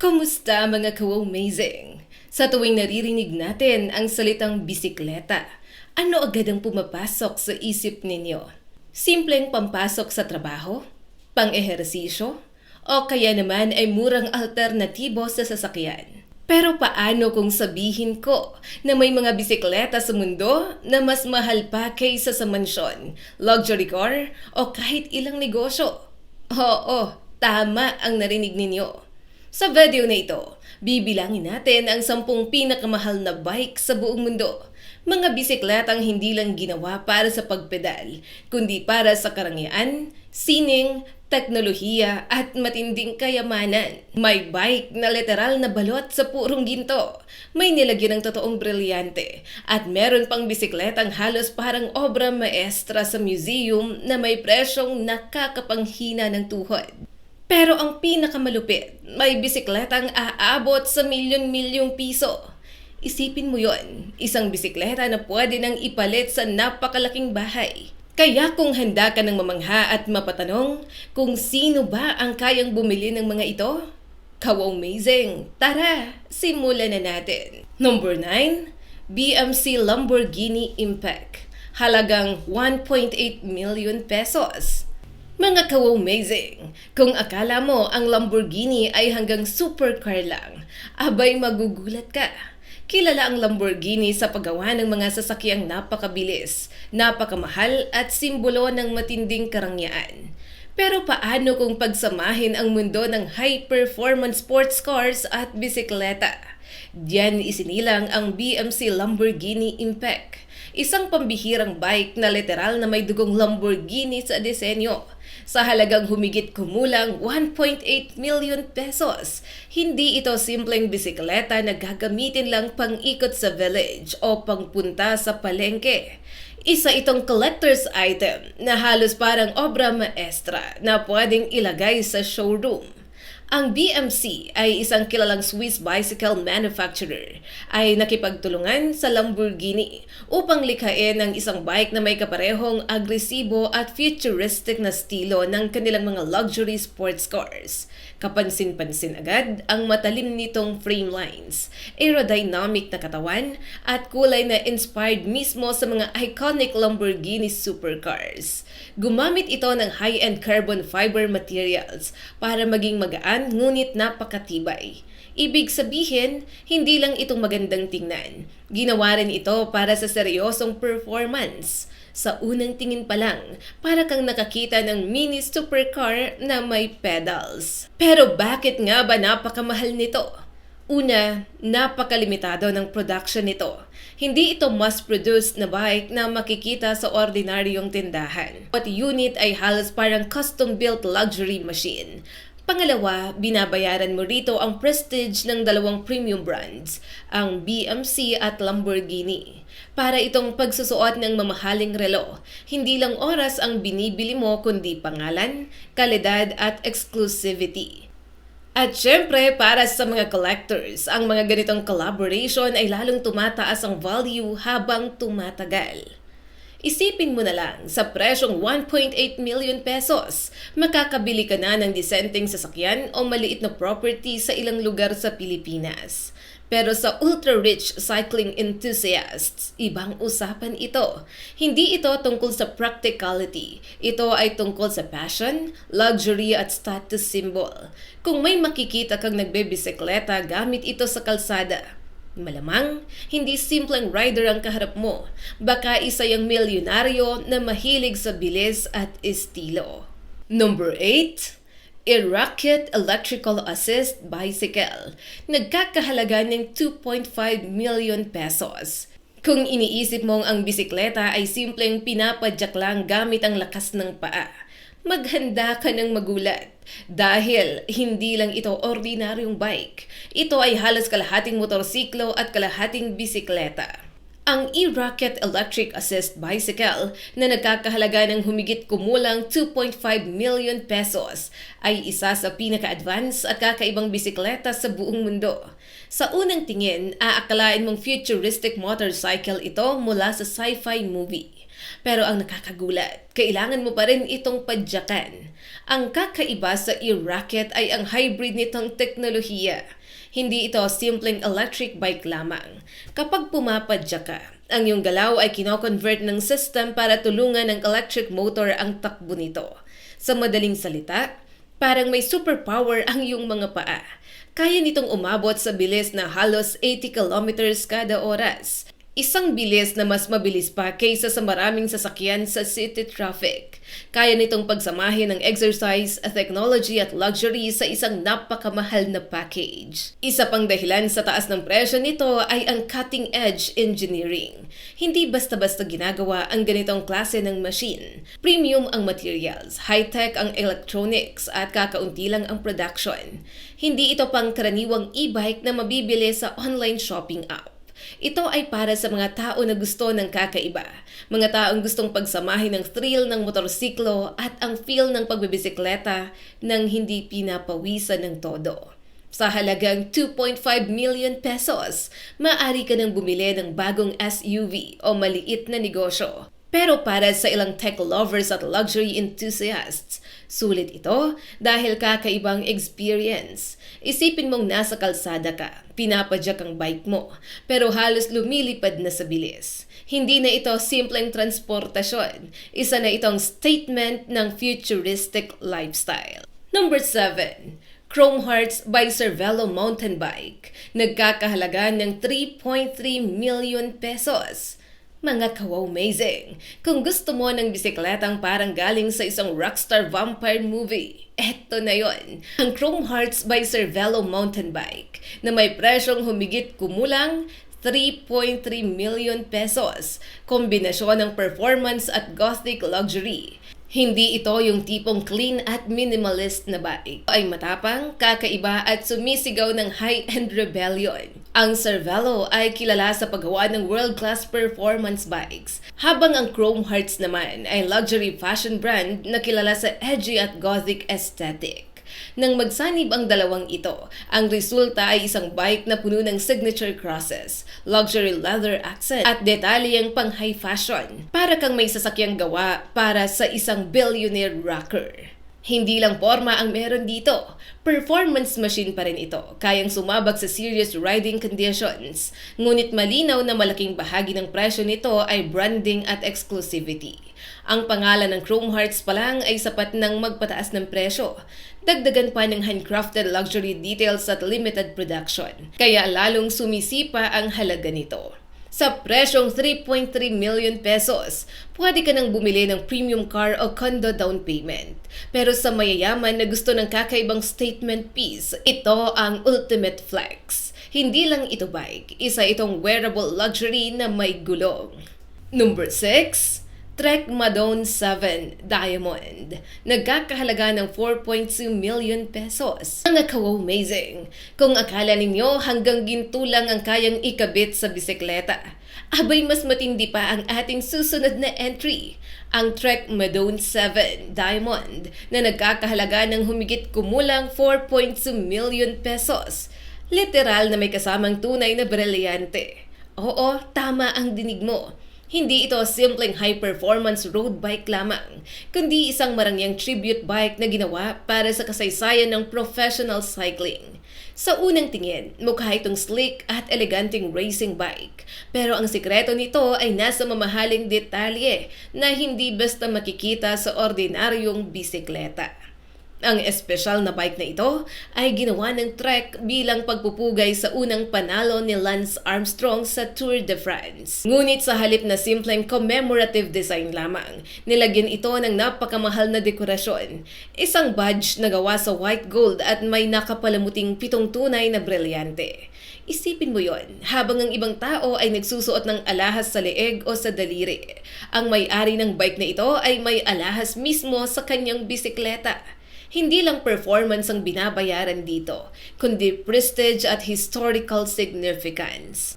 Kumusta mga ka-amazing? Sa tuwing naririnig natin ang salitang bisikleta, ano agad ang pumapasok sa isip ninyo? Simpleng pampasok sa trabaho? Pang-ehersisyo? O kaya naman ay murang alternatibo sa sasakyan? Pero paano kung sabihin ko na may mga bisikleta sa mundo na mas mahal pa kaysa sa mansyon, luxury car o kahit ilang negosyo? Oo, tama ang narinig ninyo. Sa video na ito, bibilangin natin ang 10 pinakamahal na bike sa buong mundo. Mga bisikletang hindi lang ginawa para sa pagpedal, kundi para sa karangyaan, sining, teknolohiya at matinding kayamanan. May bike na literal na balot sa purong ginto. May nilagyan ng totoong brilyante. At meron pang bisikletang halos parang obra maestra sa museum na may presyong nakakapanghina ng tuhod. Pero ang pinakamalupit, may bisikletang aabot sa milyon-milyong piso. Isipin mo yon, isang bisikleta na pwede nang ipalit sa napakalaking bahay. Kaya kung handa ka ng mamangha at mapatanong kung sino ba ang kayang bumili ng mga ito, Kaw-amazing! Tara, simulan na natin. Number 9, BMC Lamborghini Impact. Halagang 1.8 million pesos. Mga ka-amazing, kung akala mo ang Lamborghini ay hanggang supercar lang, abay magugulat ka. Kilala ang Lamborghini sa paggawa ng mga sasakyang napakabilis, napakamahal at simbolo ng matinding karangyaan. Pero paano kung pagsamahin ang mundo ng high-performance sports cars at bisikleta? Diyan isinilang ang BMC Lamborghini Impact, isang pambihirang bike na literal na may dugong Lamborghini sa disenyo. Sa halagang humigit kumulang 1.8 million pesos. Hindi ito simpleng bisikleta na gagamitin lang pang-ikot sa village o pangpunta sa palengke. Isa itong collector's item na halos parang obra maestra na pwedeng ilagay sa showroom. Ang BMC ay isang kilalang Swiss bicycle manufacturer ay nakipagtulungan sa Lamborghini upang likhain ang isang bike na may kaparehong agresibo at futuristic na estilo ng kanilang mga luxury sports cars. Kapansin-pansin agad ang matalim nitong frame lines, aerodynamic na katawan at kulay na inspired mismo sa mga iconic Lamborghini supercars. Gumamit ito ng high-end carbon fiber materials para maging magaan ngunit napakatibay. Ibig sabihin, hindi lang itong magandang tingnan. Ginawa rin ito para sa seryosong performance. Sa unang tingin pa lang, para kang nakakita ng mini supercar na may pedals. Pero bakit nga ba napakamahal nito? Una, napakalimitado ng production nito. Hindi ito mass-produced na bike na makikita sa ordinaryong tindahan. At unit ay halos parang custom-built luxury machine. Pangalawa, binabayaran mo rito ang prestige ng dalawang premium brands, ang BMC at Lamborghini. Para itong pagsusuot ng mamahaling relo, hindi lang oras ang binibili mo kundi pangalan, kalidad at exclusivity. At syempre, para sa mga collectors, ang mga ganitong collaboration ay lalong tumataas ang value habang tumatagal. Isipin mo na lang, sa presyong 1.8 million pesos, makakabili ka na ng disenteng sasakyan o maliit na property sa ilang lugar sa Pilipinas. Pero sa ultra-rich cycling enthusiasts, ibang usapan ito. Hindi ito tungkol sa practicality. Ito ay tungkol sa passion, luxury at status symbol. Kung may makikita kang nagbebisikleta gamit ito sa kalsada, malamang, hindi simpleng rider ang kaharap mo. Baka isa yung milyonaryo na mahilig sa bilis at estilo. Number 8, Rocket Electrical Assist Bicycle. Nagkakahalaga ng 2.5 million pesos. Kung iniisip mong ang bisikleta ay simpleng pinapadyak lang gamit ang lakas ng paa, maghanda ka ng magulat. Dahil hindi lang ito ordinaryong bike. Ito ay halos kalahating motorsiklo at kalahating bisikleta. Ang Rocket Electric Assist Bicycle na nagkakahalaga ng humigit kumulang 2.5 million pesos ay isa sa pinaka-advance at kakaibang bisikleta sa buong mundo. Sa unang tingin, aakalain mong futuristic motorcycle ito mula sa sci-fi movie. Pero ang nakakagulat, kailangan mo pa rin itong padyakan. Ang kakaiba sa e-rocket ay ang hybrid nitong teknolohiya. Hindi ito simpleng electric bike lamang. Kapag pumapadyak ka, ang iyong galaw ay kino-convert ng system para tulungan ng electric motor ang takbo nito. Sa madaling salita, parang may superpower ang iyong mga paa. Kaya nitong umabot sa bilis na halos 80 kilometers kada oras. Isang bilis na mas mabilis pa kaysa sa maraming sasakyan sa city traffic. Kaya nitong pagsamahin ng exercise, technology at luxury sa isang napakamahal na package. Isa pang dahilan sa taas ng presyo nito ay ang cutting-edge engineering. Hindi basta-basta ginagawa ang ganitong klase ng machine. Premium ang materials, high-tech ang electronics at kakaunti lang ang production. Hindi ito pang karaniwang e-bike na mabibili sa online shopping app. Ito ay para sa mga tao na gusto ng kakaiba. Mga taong gustong pagsamahin ng thrill ng motorsiklo at ang feel ng pagbibisikleta nang hindi pinapawisan ng todo. Sa halagang 2.5 million pesos, maaari ka nang bumili ng bagong SUV o maliit na negosyo. Pero para sa ilang tech lovers at luxury enthusiasts, sulit ito dahil kakaibang experience. Isipin mong nasa kalsada ka, pinapadyak ang bike mo, pero halos lumilipad na sa bilis. Hindi na ito simpleng transportasyon, isa na itong statement ng futuristic lifestyle. Number 7. Chrome Hearts by Cervelo Mountain Bike, nagkakahalaga ng 3.3 million pesos. Mga kawaw-amazing! Kung gusto mo ng bisikletang parang galing sa isang rockstar vampire movie, eto na yon, ang Chrome Hearts by Cervelo Mountain Bike na may presyong humigit kumulang 3.3 million pesos, kombinasyon ng performance at gothic luxury. Hindi ito yung tipong clean at minimalist na bike. Ito ay matapang, kakaiba at sumisigaw ng high-end rebellion. Ang Cervelo ay kilala sa paggawa ng world-class performance bikes, habang ang Chrome Hearts naman ay luxury fashion brand na kilala sa edgy at gothic aesthetic. Nang magsanib ang dalawang ito, ang resulta ay isang bike na puno ng signature crosses, luxury leather accent at detalyeng pang high fashion. Para kang may sasakyang gawa para sa isang billionaire rocker. Hindi lang forma ang meron dito, performance machine pa rin ito, kayang sumabak sa serious riding conditions. Ngunit malinaw na malaking bahagi ng presyo nito ay branding at exclusivity. Ang pangalan ng Chrome Hearts pa lang ay sapat ng magpataas ng presyo. Dagdagan pa ng handcrafted luxury details at limited production, kaya lalong sumisipa ang halaga nito. Sa presyong 3.3 million pesos, pwede ka nang bumili ng premium car o condo down payment. Pero sa mayayaman na gusto ng kakaibang statement piece, ito ang ultimate flex. Hindi lang ito bike, isa itong wearable luxury na may gulong. Number 6. Trek Madone 7 Diamond, nagkakahalaga ng 4.2 million pesos. Mga kawaw-amazing! Kung akala ninyo hanggang ginto lang ang kayang ikabit sa bisikleta, abay mas matindi pa ang ating susunod na entry, ang Trek Madone 7 Diamond na nagkakahalaga ng humigit kumulang 4.2 million pesos. Literal na may kasamang tunay na brilyante. Oo, tama ang dinig mo. Hindi ito simpleng high-performance road bike lamang, kundi isang marangyang tribute bike na ginawa para sa kasaysayan ng professional cycling. Sa unang tingin, mukha itong sleek at eleganteng racing bike. Pero ang sikreto nito ay nasa mamahaling detalye na hindi basta makikita sa ordinaryong bisikleta. Ang espesyal na bike na ito ay ginawa ng Trek bilang pagpupugay sa unang panalo ni Lance Armstrong sa Tour de France. Ngunit sa halip na simpleng commemorative design lamang, nilagyan ito ng napakamahal na dekorasyon. Isang badge na gawa sa white gold at may nakapalamuting 7 tunay na brilyante. Isipin mo yon, habang ang ibang tao ay nagsusuot ng alahas sa leeg o sa daliri. Ang may-ari ng bike na ito ay may alahas mismo sa kanyang bisikleta. Hindi lang performance ang binabayaran dito, kundi prestige at historical significance.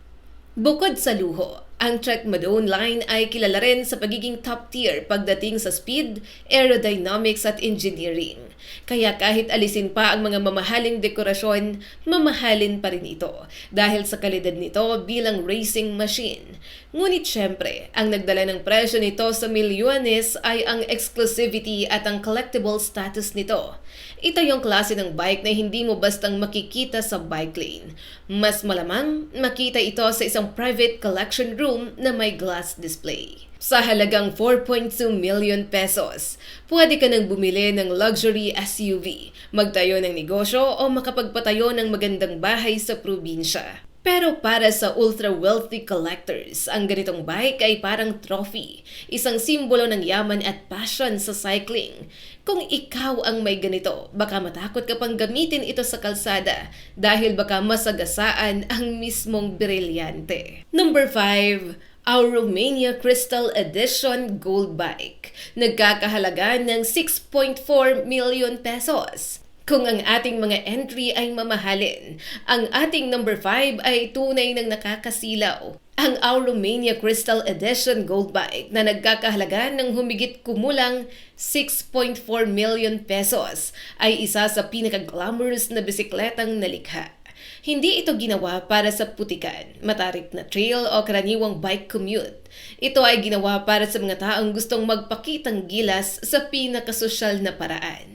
Bukod sa luho, Ang Trek Madone line ay kilala rin sa pagiging top tier pagdating sa speed, aerodynamics at engineering. Kaya kahit alisin pa ang mga mamahaling dekorasyon, mamahalin pa rin ito dahil sa kalidad nito bilang racing machine. Ngunit syempre, ang nagdala ng presyo nito sa milyones ay ang exclusivity at ang collectible status nito. Ito yung klase ng bike na hindi mo bastang makikita sa bike lane. Mas malamang makita ito sa isang private collection room na may glass display. Sa halagang 4.2 million pesos, pwede ka nang bumili ng luxury SUV, magtayo ng negosyo o makapagpatayo ng magandang bahay sa probinsya. Pero para sa ultra-wealthy collectors, ang ganitong bike ay parang trophy, isang simbolo ng yaman at passion sa cycling. Kung ikaw ang may ganito, baka matakot ka pang gamitin ito sa kalsada dahil baka masagasaan ang mismong brilyante. Number 5. Our Romania Crystal Edition Gold Bike. Nagkakahalaga ng 6.4 million pesos. Kung ang ating mga entry ay mamahalin, ang ating number 5 ay tunay ng nakakasilaw. Ang Our Romania Crystal Edition Gold Bike na nagkakahalaga ng humigit kumulang 6.4 million pesos ay isa sa pinaka-glamorous na bisikletang nalikha. Hindi ito ginawa para sa putikan, matarik na trail o karaniwang bike commute. Ito ay ginawa para sa mga taong gustong magpakitang gilas sa pinakasosyal na paraan.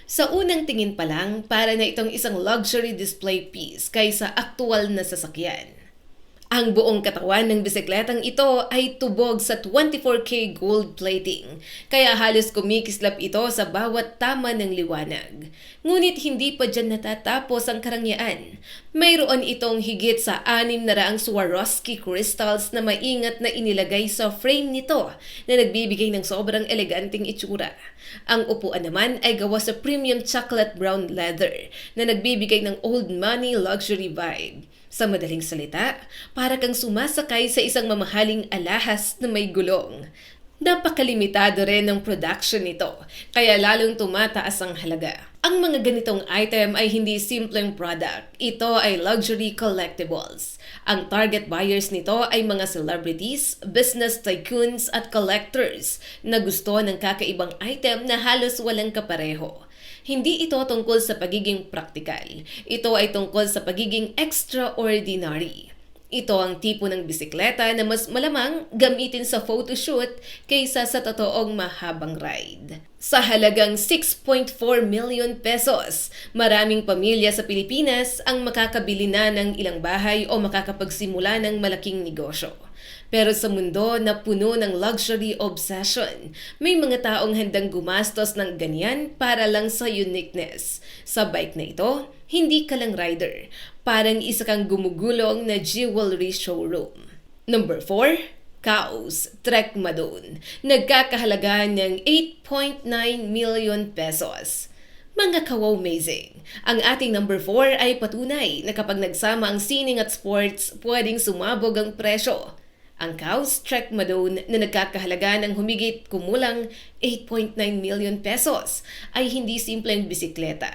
Sa unang tingin pa lang, para na itong isang luxury display piece kaysa aktual na sasakyan. Ang buong katawan ng bisikletang ito ay tubog sa 24K gold plating, kaya halos kumikislap ito sa bawat tama ng liwanag. Ngunit hindi pa dyan natatapos ang karangyaan. Mayroon itong higit sa 600 Swarovski crystals na maingat na inilagay sa frame nito na nagbibigay ng sobrang eleganteng itsura. Ang upuan naman ay gawa sa premium chocolate brown leather na nagbibigay ng old money luxury vibe. Sa madaling salita, para kang sumasakay sa isang mamahaling alahas na may gulong. Napakalimitado rin ng production nito, kaya lalong tumataas ang halaga. Ang mga ganitong item ay hindi simpleng product. Ito ay luxury collectibles. Ang target buyers nito ay mga celebrities, business tycoons at collectors na gusto ng kakaibang item na halos walang kapareho. Hindi ito tungkol sa pagiging praktikal. Ito ay tungkol sa pagiging extraordinary. Ito ang tipo ng bisikleta na mas malamang gamitin sa photoshoot kaysa sa totoong mahabang ride. Sa halagang 6.4 million pesos, maraming pamilya sa Pilipinas ang makakabili na ng ilang bahay o makakapagsimula ng malaking negosyo. Pero sa mundo na puno ng luxury obsession, may mga taong handang gumastos ng ganyan para lang sa uniqueness. Sa bike na ito, hindi ka lang rider. Parang isa kang gumugulong na jewelry showroom. Number 4. Caos Trek Madone. Nagkakahalaga ng 8.9 million pesos. Mga kawaw-amazing! Ang ating number 4 ay patunay na kapag nagsama ang sining at sports, pwedeng sumabog ang presyo. Ang Caos Trek Madone na nagkakahalaga ng humigit kumulang 8.9 million pesos ay hindi simpleng bisikleta.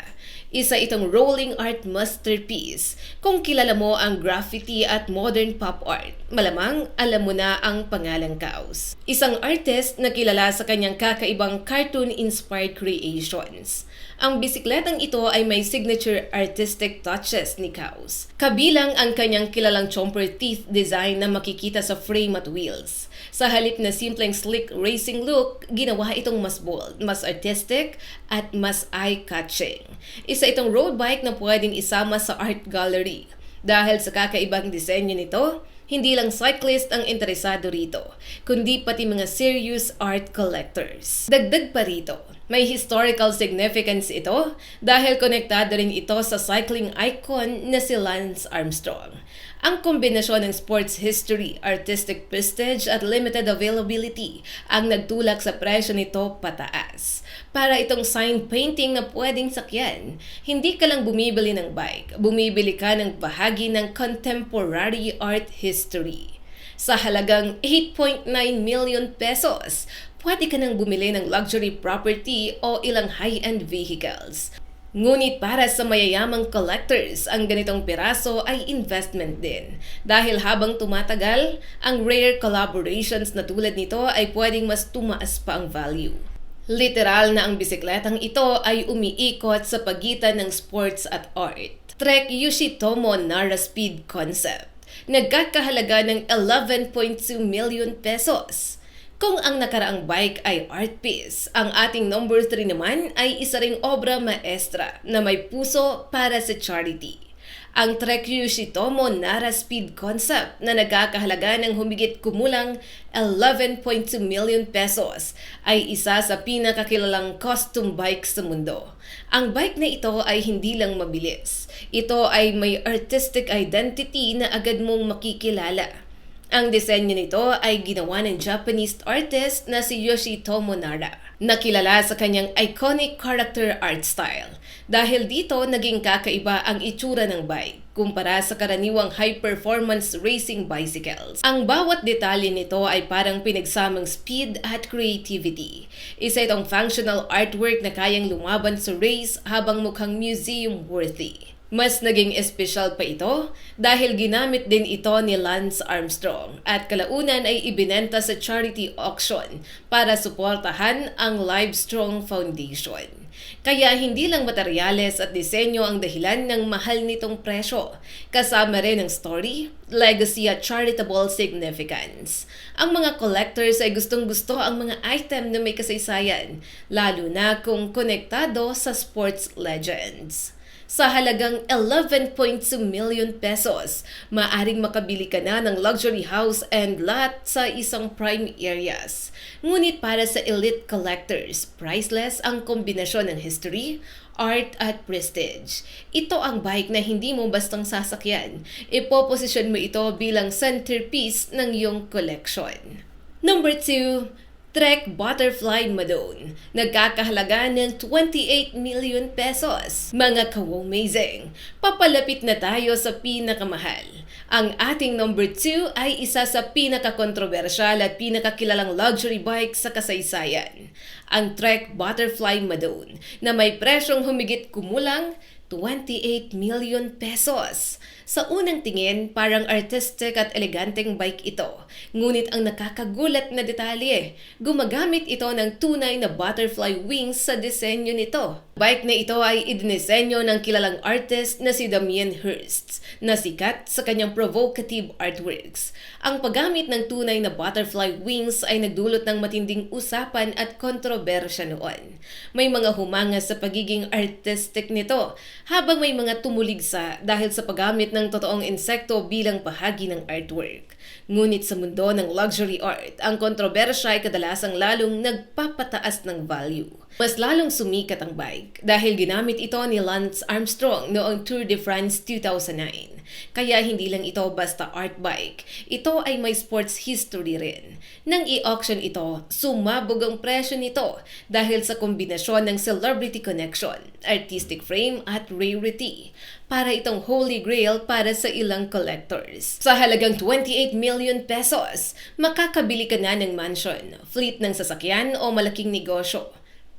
Isa itong rolling art masterpiece. Kung kilala mo ang graffiti at modern pop art, malamang alam mo na ang pangalang Caos. Isang artist na kilala sa kanyang kakaibang cartoon-inspired creations. Ang bisikletang ito ay may signature artistic touches ni Caos. Kabilang ang kanyang kilalang chomper teeth design na makikita sa frame at wheels. Sa halip na simpleng slick racing look, ginawa itong mas bold, mas artistic, at mas eye-catching. Isa itong road bike na pwedeng isama sa art gallery. Dahil sa kakaibang disenyo nito, hindi lang cyclist ang interesado rito, kundi pati mga serious art collectors. Dagdag pa rito, may historical significance ito dahil konektado rin ito sa cycling icon na si Lance Armstrong. Ang kombinasyon ng sports history, artistic prestige at limited availability ang nagtulak sa presyo nito pataas. Para itong sign painting na pwedeng sakyan, hindi ka lang bumibili ng bike, bumibili ka ng bahagi ng contemporary art history. Sa halagang 8.9 million pesos, pwede ka nang bumili ng luxury property o ilang high-end vehicles. Ngunit para sa mayayamang collectors, ang ganitong piraso ay investment din. Dahil habang tumatagal, ang rare collaborations na tulad nito ay pwedeng mas tumaas pa ang value. Literal na ang bisikletang ito ay umiikot sa pagitan ng sports at art. Trek Yoshitomo Nara Speed Concept. Nagkakahalaga ng 11.2 million pesos. Kung ang nakaraang bike ay art piece, ang ating number 3 naman ay isa ring obra maestra na may puso para sa charity. Ang Trek Yoshitomo Nara Speed Concept na nagkakahalaga ng humigit kumulang 11.2 million pesos ay isa sa pinakakilalang custom bike sa mundo. Ang bike na ito ay hindi lang mabilis. Ito ay may artistic identity na agad mong makikilala. Ang disenyo nito ay ginawa ng Japanese artist na si Yoshitomo Nara, na kilala sa kanyang iconic character art style. Dahil dito, naging kakaiba ang itsura ng bike kumpara sa karaniwang high-performance racing bicycles. Ang bawat detalye nito ay parang pinagsamang speed at creativity. Isa itong functional artwork na kayang lumaban sa race habang mukhang museum-worthy. Mas naging espesyal pa ito dahil ginamit din ito ni Lance Armstrong at kalaunan ay ibinenta sa charity auction para suportahan ang Livestrong Foundation. Kaya hindi lang materyales at disenyo ang dahilan ng mahal nitong presyo, kasama rin ang story, legacy at charitable significance. Ang mga collectors ay gustong-gusto ang mga item na may kasaysayan, lalo na kung konektado sa sports legends. Sa halagang 11.2 million pesos, maaring makabili ka na ng luxury house and lot sa isang prime areas. Ngunit para sa elite collectors, priceless ang kombinasyon ng history, art at prestige. Ito ang bike na hindi mo bastang sasakyan. Ipoposisyon mo ito bilang centerpiece ng iyong collection. Number 2, Trek Butterfly Madone. Nagkakahalaga ng 28 million pesos. Mga ka-amazing, papalapit na tayo sa pinakamahal. Ang ating number 2 ay isa sa pinaka-kontrobersyal at pinakakilalang luxury bike sa kasaysayan. Ang Trek Butterfly Madone na may presyong humigit kumulang 28 million pesos. Sa unang tingin, parang artistic at eleganteng bike ito. Ngunit ang nakakagulat na detalye, gumagamit ito ng tunay na butterfly wings sa disenyo nito. Bike na ito ay idinisenyo ng kilalang artist na si Damien Hirst, na sikat sa kanyang provocative artworks. Ang paggamit ng tunay na butterfly wings ay nagdulot ng matinding usapan at kontrobersya noon. May mga humanga sa pagiging artistic nito, habang may mga tumuligsa dahil sa paggamit ng totoong insekto bilang bahagi ng artwork. Ngunit sa mundo ng luxury art, ang kontrobersya ay kadalasang lalong nagpapataas ng value. Mas lalong sumikat ang bike dahil ginamit ito ni Lance Armstrong noong Tour de France 2009. Kaya hindi lang ito basta art bike, ito ay may sports history rin. Nang i-auction ito, sumabog ang presyo nito dahil sa kombinasyon ng celebrity connection, artistic frame at rarity. Para itong holy grail para sa ilang collectors. Sa halagang 28 million pesos, makakabili ka na ng mansion, fleet ng sasakyan o malaking negosyo.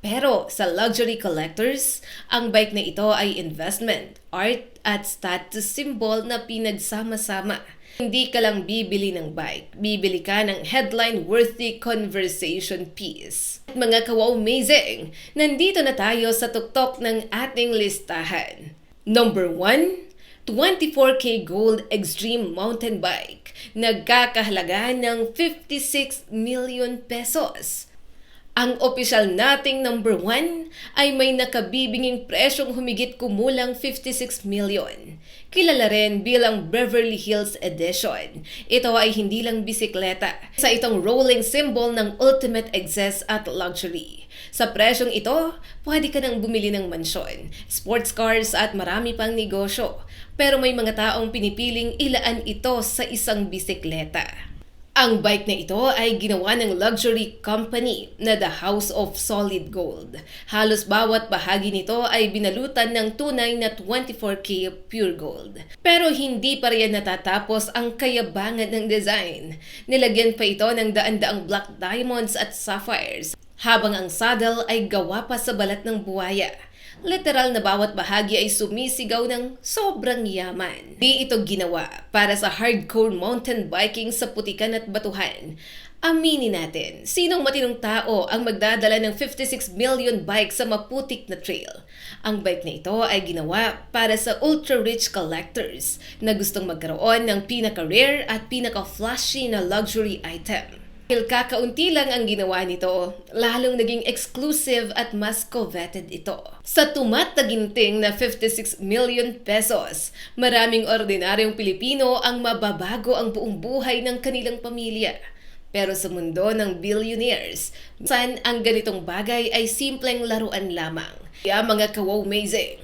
Pero sa luxury collectors, ang bike na ito ay investment, art at status symbol na pinagsama-sama. Hindi ka lang bibili ng bike, bibili ka ng headline-worthy conversation piece. At mga ka-amazing, nandito na tayo sa tuktok ng ating listahan. Number 1, 24K Gold Extreme Mountain Bike. Nagkakahalaga ng 56 million pesos. Ang opisyal nating number 1 ay may nakabibinging presyong humigit kumulang 56 million. Kilala rin bilang Beverly Hills Edition. Ito ay hindi lang bisikleta. Sa itong rolling symbol ng ultimate excess at luxury. Sa presyong ito, pwede ka nang bumili ng mansyon, sports cars at marami pang negosyo. Pero may mga taong pinipiling ilaan ito sa isang bisikleta. Ang bike na ito ay ginawa ng luxury company na The House of Solid Gold. Halos bawat bahagi nito ay binalutan ng tunay na 24K pure gold. Pero hindi pa riyan natatapos ang kayabangan ng design. Nilagyan pa ito ng daan-daang black diamonds at sapphires, habang ang saddle ay gawa pa sa balat ng buwaya. Literal na bawat bahagi ay sumisigaw ng sobrang yaman. Di ito ginawa para sa hardcore mountain biking sa putikan at batuhan. Aminin natin, sinong matinong tao ang magdadala ng 56 million bike sa maputik na trail? Ang bike na ito ay ginawa para sa ultra-rich collectors na gustong magkaroon ng pinaka-rare at pinaka-flashy na luxury item. Dahil kakaunti lang ang ginawa nito, lalong naging exclusive at mas coveted ito. Sa tumataginting na 56 million pesos, maraming ordinaryong Pilipino ang mababago ang buong buhay ng kanilang pamilya. Pero sa mundo ng billionaires, saan ang ganitong bagay ay simpleng laruan lamang. Kaya mga ka-wow-mazing,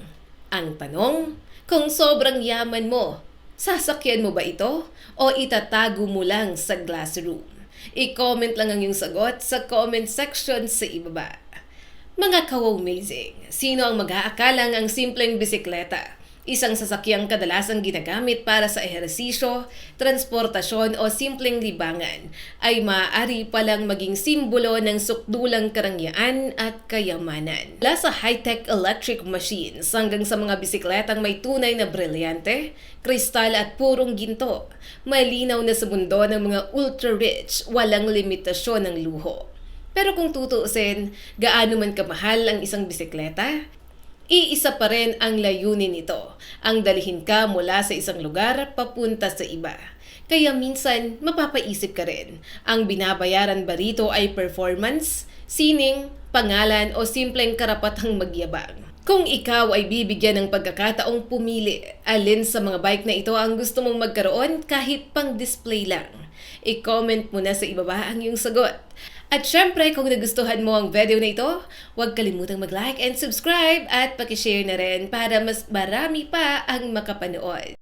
ang tanong, kung sobrang yaman mo, sasakyan mo ba ito o itatago mo lang sa glass room? I-comment lang ang iyong sagot sa comment section sa ibaba. Mga ka-wow-mazing, sino ang mag-aakalang ang simpleng bisikleta? Isang sasakyang kadalasang ginagamit para sa ehersisyo, transportasyon o simpleng libangan ay maaari palang maging simbolo ng sukdulang karangyaan at kayamanan. Mula sa high-tech electric machines hanggang sa mga bisikletang may tunay na brilyante, kristal at purong ginto, malinaw na sa mundo ng mga ultra-rich, walang limitasyon ng luho. Pero kung tutuusin, gaano man kamahal ang isang bisikleta, iisa pa rin ang layunin nito, ang dalhin ka mula sa isang lugar papunta sa iba. Kaya minsan, mapapaisip ka rin, ang binabayaran ba rito ay performance, sining, pangalan o simpleng karapatang magyabang? Kung ikaw ay bibigyan ng pagkakataong pumili, alin sa mga bike na ito ang gusto mong magkaroon kahit pang display lang? I-comment mo na sa ibaba ang iyong sagot. At syempre, kung nagustuhan mo ang video na ito, huwag kalimutang mag-like and subscribe at pakishare na rin para mas marami pa ang makapanood.